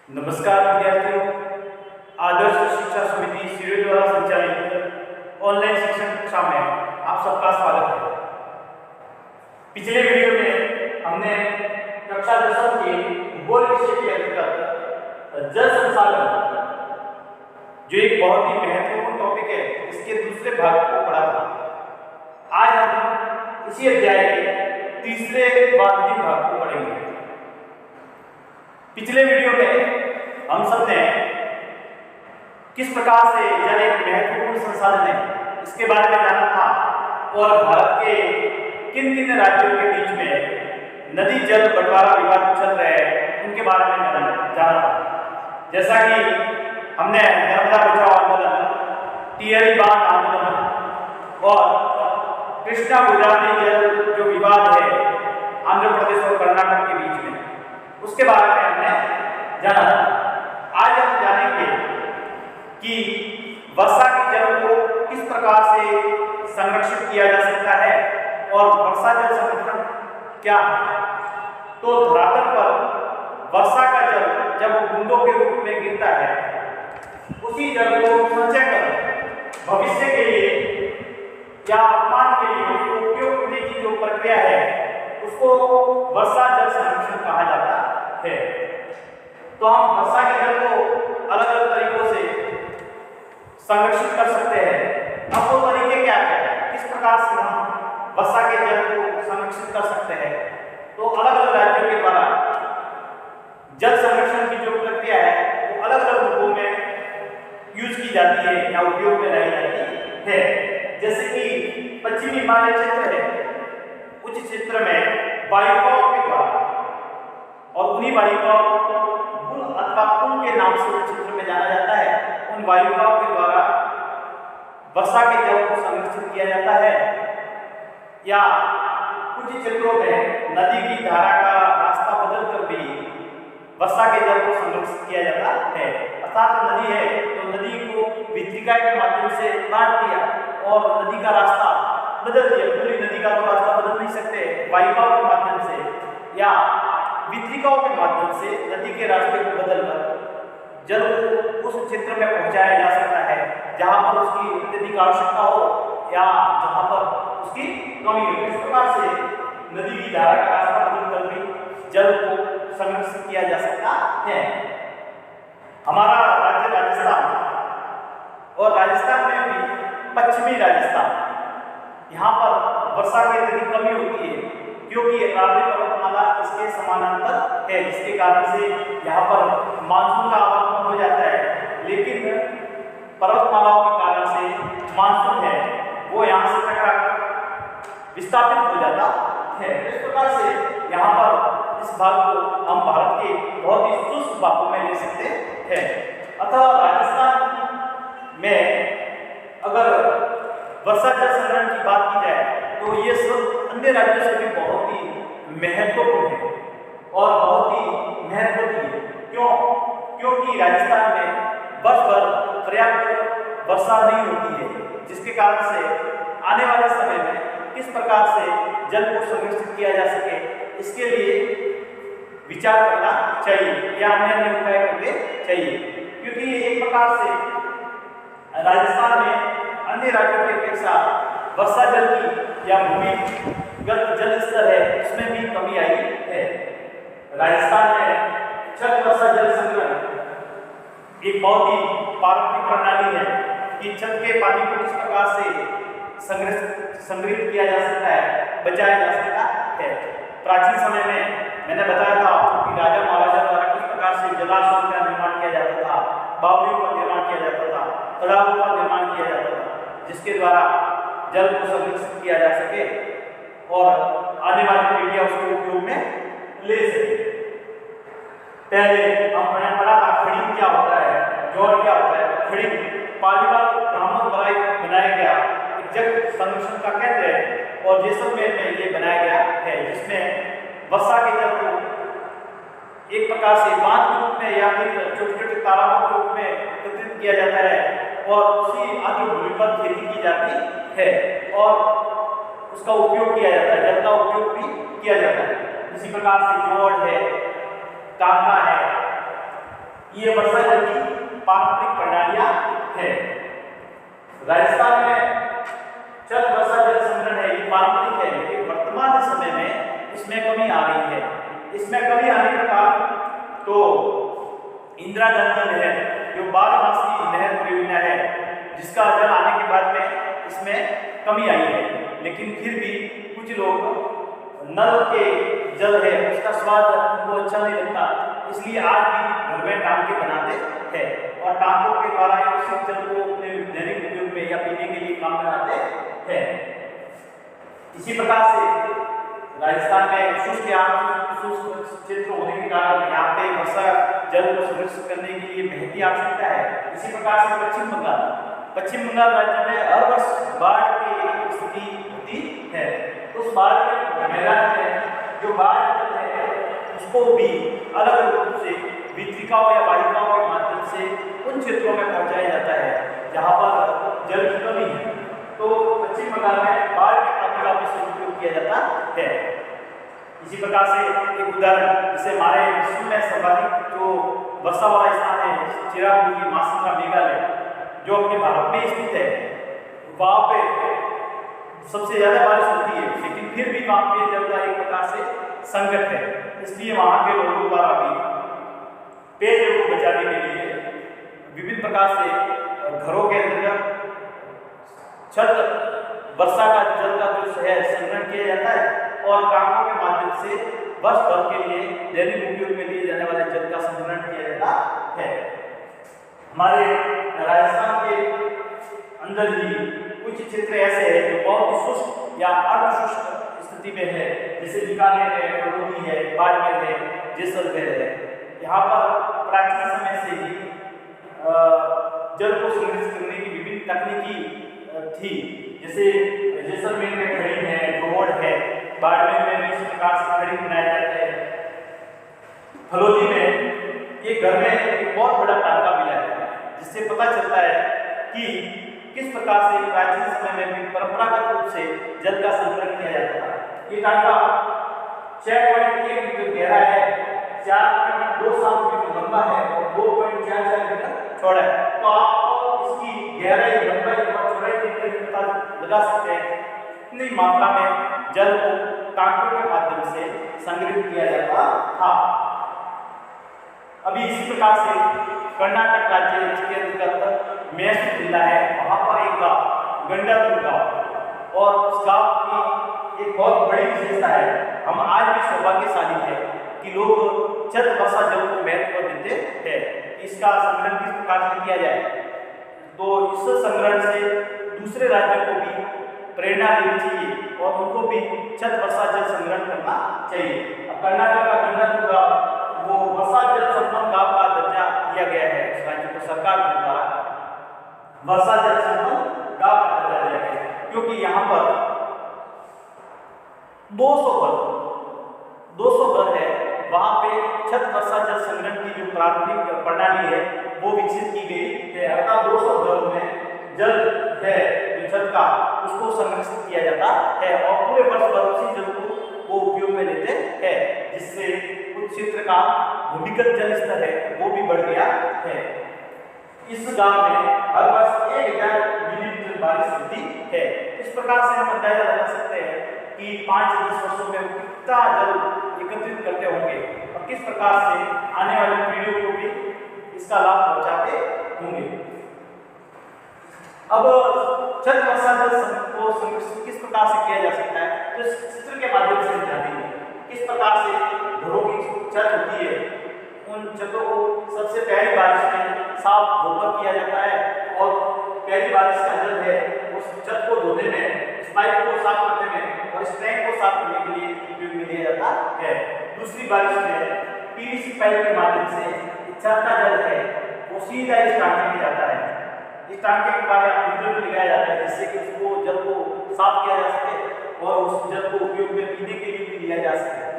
नमस्कार विद्यार्थियों, आदर्श शिक्षा समिति शिविर द्वारा संचालित ऑनलाइन शिक्षण कक्षा में आप सबका स्वागत है। पिछले वीडियो में हमने कक्षा 10 के भूगोल विषय के अंतर्गत जल संसाधन, जो एक बहुत ही महत्वपूर्ण टॉपिक है, इसके दूसरे भाग को पढ़ा था। आज हम इसी अध्याय के तीसरे व अंतिम भाग को पढ़ेंगे। पिछले वीडियो में हम सब ने किस प्रकार से जल एक महत्वपूर्ण संसाधन है इसके बारे में जाना था और भारत के किन किन राज्यों के बीच में नदी जल बंटवारा विवाद चल रहे हैं उनके बारे में जाना था। जैसा कि हमने नर्मदा बचाओ आंदोलन, टिहरी बांध आंदोलन और कृष्णा गोदावरी जल जो विवाद है आंध्र प्रदेश और कर्नाटक के बीच में, उसके बारे में हमने जाना था। आज हम जानेंगे कि वर्षा के जल को किस प्रकार से संरक्षित किया जा सकता है और वर्षा जल संरक्षण क्या है। तो धरातल पर वर्षा का जल जब बूंदों के रूप में गिरता है, उसी जल को संचय कर भविष्य के लिए या वर्तमान के लिए उसको उपयोग करने की जो प्रक्रिया है उसको वर्षा जल संरक्षण कहा जाता है। तो हम वर्षा के जल को अलग अलग तरीकों से संरक्षित कर सकते हैं। अब वो तरीके क्या है, किस प्रकार से हम वर्षा के जल को संरक्षित कर सकते हैं। तो अलग अलग राज्यों के द्वारा जल संरक्षण की जो प्रक्रिया है वो अलग अलग रूपों में यूज की जाती है या उपयोग में लाई जाती है। जैसे कि पश्चिमी हिमालय क्षेत्र है, उच्च क्षेत्र में वायुकाओं के द्वारा और उन्हीं वायुकाओं को बुल अथवा पुल के नाम से उस क्षेत्र में जाना जाता है, उन वायुकाओं के द्वारा वर्षा के जल को संरक्षित किया जाता है। या कुछ क्षेत्रों में नदी की धारा का रास्ता बदलकर भी वर्षा के जल को संरक्षित किया जाता है। अर्थात नदी है तो नदी को वितरिका के माध्यम से काट दिया और नदी का रास्ता बदल दिया। पूरी नदी का तो रास्ता बदल नहीं सकते, वायुकाओं के माध्यम से या वितरिकाओं के माध्यम से नदी के रास्ते को बदलकर जल को उस क्षेत्र में पहुंचाया जा सकता है जहां पर उसकी अत्यधिक आवश्यकता हो या जहां पर उसकी कमी हो। इस प्रकार से नदी की धारा का रास्ता बदलकर भी जल को संरक्षित किया जा सकता है। हमारा राज्य राजस्थान और राजस्थान में भी पश्चिमी राजस्थान, यहाँ पर वर्षा की अत्यधिक कमी होती है क्योंकि अरावली पर्वतमाला इसके समानांतर है, जिसके कारण से यहाँ पर मानसून का आगमन हो जाता है। लेकिन पर्वतमालाओं के कारण से मानसून है वो यहाँ से टकराकर विस्थापित हो जाता है। इस प्रकार से यहाँ पर इस भाग को हम भारत के बहुत ही शुष्क भागों में ले सकते हैं। अतः राजस्थान में अगर वर्षा जल संग्रहण की बात की जाए तो ये सब अन्य राज्यों से भी बहुत ही महत्वपूर्ण है और बहुत ही महत्व की है। क्यों? क्योंकि राजस्थान में वर्ष भर पर्याप्त वर्षा नहीं होती है, जिसके कारण से आने वाले समय में किस प्रकार से जल को संरक्षित किया जा सके इसके लिए विचार करना चाहिए या अन्य अन्य उपाय करने चाहिए। क्योंकि एक प्रकार से राजस्थान में अन्य राज्यों की अपेक्षा वर्षा जल की या भूमिगत जल स्तर है उसमें भी कमी आई है। राजस्थान में छत वर्षा जल संग्रहण एक बहुत ही पारंपरिक प्रणाली है कि छत के पानी को किस प्रकार से संग्रहित किया जा सकता है, बचाया जा सकता है। प्राचीन समय में मैंने बताया था कि राजा महाराजा द्वारा किस प्रकार से जलाशयों का निर्माण किया जाता था, बावड़ियों का निर्माण किया जाता था, तालाबों का निर्माण किया जाता था, जिसके द्वारा जल को संरक्षित किया जा सके और आने वाली पीढ़ियां उसको उपयोग में ले सके। पहले हमने पढ़ा था खड़ी क्या होता है, जोड़ क्या होता है। खड़ी पालीवाल ब्राह्मण द्वारा बनाया गया एक जल संरक्षण का केंद्र है और जैसलमेर में ये बनाया गया है, जिसमें वर्षा के जल को एक प्रकार से बांध के रूप में या फिर छोटे छोटे तालाबों के रूप में एकत्रित किया जाता है और उसी आद्र भूमि पर खेती की जाती है और उसका उपयोग किया जाता है, जल का उपयोग भी किया जाता है। इसी प्रकार से जोड़ है, कांका है, ये वर्षा जल की पारंपरिक प्रणालियां है। राजस्थान में छत वर्षा जल संग्रहण है, ये पारंपरिक है, लेकिन वर्तमान समय में इसमें कमी आ रही है। इसमें कमी आने के कारण तो इंदिरा गांधी नहर जो 12 नहर परियोजना है, जिसका जल आने के बाद में इसमें कमी आई है, लेकिन फिर भी कुछ लोग नल के जल है उसका स्वाद उनको अच्छा नहीं लगता, इसलिए आज भी घर में टांके बनाते हैं और टांकों के द्वारा उस जल को अपने दैनिक उपयोग में या पीने के लिए काम में लाते हैं। इसी प्रकार से राजस्थान में शुष्क क्षेत्र होने के कारण यहाँ पे वर्षा जल को संरक्षित करने के लिए महती आवश्यकता है। इसी प्रकार से पश्चिम बंगाल राज्य में हर वर्ष बाढ़ की स्थिति होती है। उस बाढ़ के मैदान में जो बाढ़ जल है उसको भी अलग अलग रूप से वितरिकाओं या वाहिकाओं के माध्यम से उन क्षेत्रों में पहुंचाया जाता है जहाँ पर जल की कमी है। तो पश्चिम बंगाल में बाढ़ के पानी का भी सदुपयोग किया जाता है। इसी प्रकार से एक उदाहरण, जैसे हमारे विश्व में सर्वाधिक जो वर्षा वाला स्थान है चिरापुंजी मासिंगा मेघालय जो अपने भारत में स्थित है, वहाँ पे सबसे ज्यादा बारिश होती है, लेकिन फिर भी वहाँ पे जल का एक प्रकार से संकट है। इसलिए वहाँ के लोगों द्वारा भी पेयजल को बचाने के लिए विभिन्न प्रकार से घरों के अंदर छत वर्षा का जल का जो है संग्रहण किया जाता है और टांकों के माध्यम से वर्ष भर के लिए दैनिक उपयोग में लिए जाने वाले जल का संग्रहण किया जाता है। हमारे राजस्थान के अंदर ही कुछ क्षेत्र ऐसे हैं जो बहुत ही शुष्क या अर्धशुष्क स्थिति में है, जैसे बीकानेर है, फलोदी है, बाड़मेर है, जैसलमेर है। यहाँ पर प्राचीन समय से ही जल को संग्रहित करने की विभिन्न तकनीकी थी, जैसे जैसलमेर में खड़ी है, जोड़ है, बाड़मेर में भी इस प्रकार से खड़ी बनाया जाता है। फलोदी में एक घर में एक बहुत बड़ा टांका मिला है, जिससे पता चलता है कि किस प्रकार से प्राचीन समय में भी परंपरागत रूप से जल का संग्रहण किया जाता है। ये टांका 6.1 मीटर गहरा है, 4.27 मीटर लंबा है और 2.44 मीटर चौड़ा है। तो आप इसकी गहराई, लंबाई और चौड़ाई देखकर पता लगा सकते हैं कितनी मात्रा में जल को टांकों के माध्यम से संग्रहित किया जाता था। अभी इसी प्रकार से कर्नाटक राज्य के अंतर्गत मैसूर जिला है, वहाँ पर एक गाँव गंडापुर गाँव, और उस गाँव की एक बहुत बड़ी विशेषता है। हम आज भी सौभाग्यशाली है कि लोग छत वर्षा जल को महत्व देते हैं। इसका संग्रहण किस प्रकार से किया जाए, तो इस संग्रहण से दूसरे राज्यों को भी प्रेरणा देनी चाहिए और उनको भी छत वर्षा जल संग्रहण करना चाहिए। अब कर्नाटक का गंडापुर गाँव वो वर्षा जल संपन्न गाँव का दर्जा दिया गया है, उस राज्य को सरकार के द्वारा वर्षा जल संपन्न गाँव का दर्जा दिया गया है, क्योंकि यहाँ पर 200 घर है, वहाँ पे छत वर्षा जल संग्रहण की जो प्रारंभिक प्रणाली है वो विकसित की गई है। अर्थात 200 घरों में जल है जो छत का उसको संरक्षित किया जाता है और पूरे वर्ष भर उसी जल को वो उपयोग में लेते हैं, जिससे उस क्षेत्र का भूमिगत जल स्तर है वो भी बढ़ गया है। इस गांव में हर वर्ष 1000 मिलीमीटर बारिश होती है। इस प्रकार से हम अंदाजा लगा सकते हैं कि 5-10 वर्षों में कितना जल एकत्रित करते होंगे और किस प्रकार से आने वाली पीढ़ियों को भी इसका लाभ पहुंचाते होंगे। अब छत वर्षा जल को संरक्षित किस प्रकार से किया जा सकता है, तो इस चित्र के माध्यम से हम जानेंगे किस प्रकार से घरों की छत होती है। उन छतों को सबसे पहली बारिश में साफ धोकर किया जाता है और पहली बारिश का जल है उस छत को धोने में, इस पाइप को साफ करने में और इस टैंक को साफ करने के लिए उपयोग में लिया जाता है। दूसरी बारिश में पीवीसी पाइप के माध्यम से छत का जल है वो सीधा इस टांके में जाता है। इस टांके के बारे में फिल्टर भी लगाया जाता है जिससे कि उसको जल को साफ किया जा सके और उस जल को उपयोग में पीने के लिए भी लिया जा सके।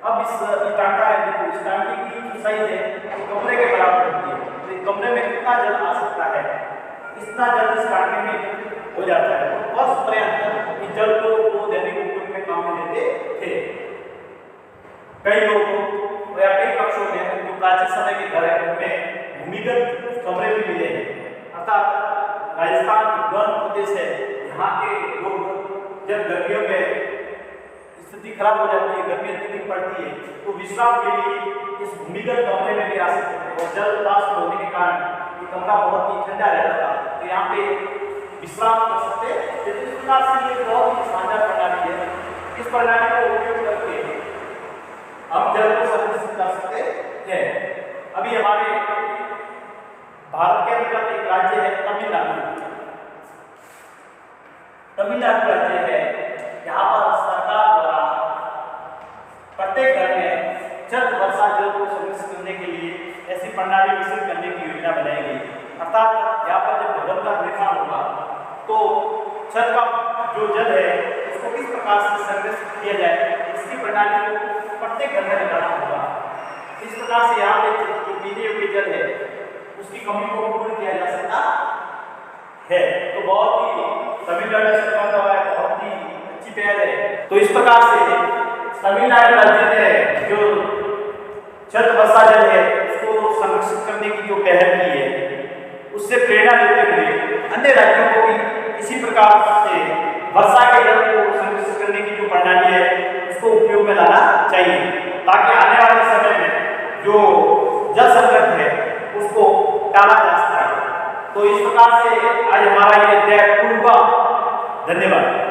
अब इस टांका है, देखो इस टांके की जो साइज है वो कमरे के बराबर होती है, तो इस कमरे में कितना जल आ सकता है, इतना जल इस टांके में हो जाता है। तो वर्ष पर्यंत इस जल को वो दैनिक उपयोग में काम में लेते थे। कई लोगों या कई पक्षों में प्राचीन समय के घर है उनमें भूमिगत कमरे भी मिले हैं। अर्थात राजस्थान वन प्रदेश है, यहाँ के लोग जब गर्मियों में स्थिति खराब हो जाती है, गर्मी अत्यधिक पड़ती है, तो विश्राम के लिए इस भूमिगत कमरे में भी आ सकते थे और जल वाष्प होने के कारण ये कमरा बहुत ही ठंडा रहता था, तो यहाँ पे विश्राम कर सकते हैं। तो इस प्रकार से ये बहुत ही शानदार प्रणाली है। इस प्रणाली को उपयोग करके हम जल को संरक्षित कर सकते हैं। अभी हमारे भारत के अंतर्गत एक राज्य है तमिलनाडु। तमिलनाडु राज्य है, यहाँ पर सरकार द्वारा प्रत्येक घर में जल वर्षा जल को संरक्षित करने के लिए ऐसी प्रणाली विकसित करने की योजना बनाई गई। अर्थात यहाँ पर जब भवन का निर्माण होगा तो छत का जो जल है उसको किस प्रकार से संरक्षित किया जाए, इसकी प्रणाली को प्रत्येक घर में लगाना होगा। इस प्रकार से यहाँ पे जो पीने योग्य जल है उसकी कमी को पूर्ण किया जा सकता है। तो बहुत ही तमिलनाडु सरकार द्वारा बहुत ही अच्छी पहल है। तो इस प्रकार से तमिलनाडु राज्य ने जो छत वर्षा जल है उसको संरक्षित करने की जो पहल की है उससे प्रेरणा लेते हुए अन्य राज्यों को भी इसी प्रकार से वर्षा के जल को संरक्षित करने की जो प्रणाली है उसको उपयोग में लाना चाहिए, ताकि आने वाले समय में जो जल संकट है उसको टाला जा सके। तो इस प्रकार से आज हमारा ये अध्याय पूर्ण हुआ। धन्यवाद।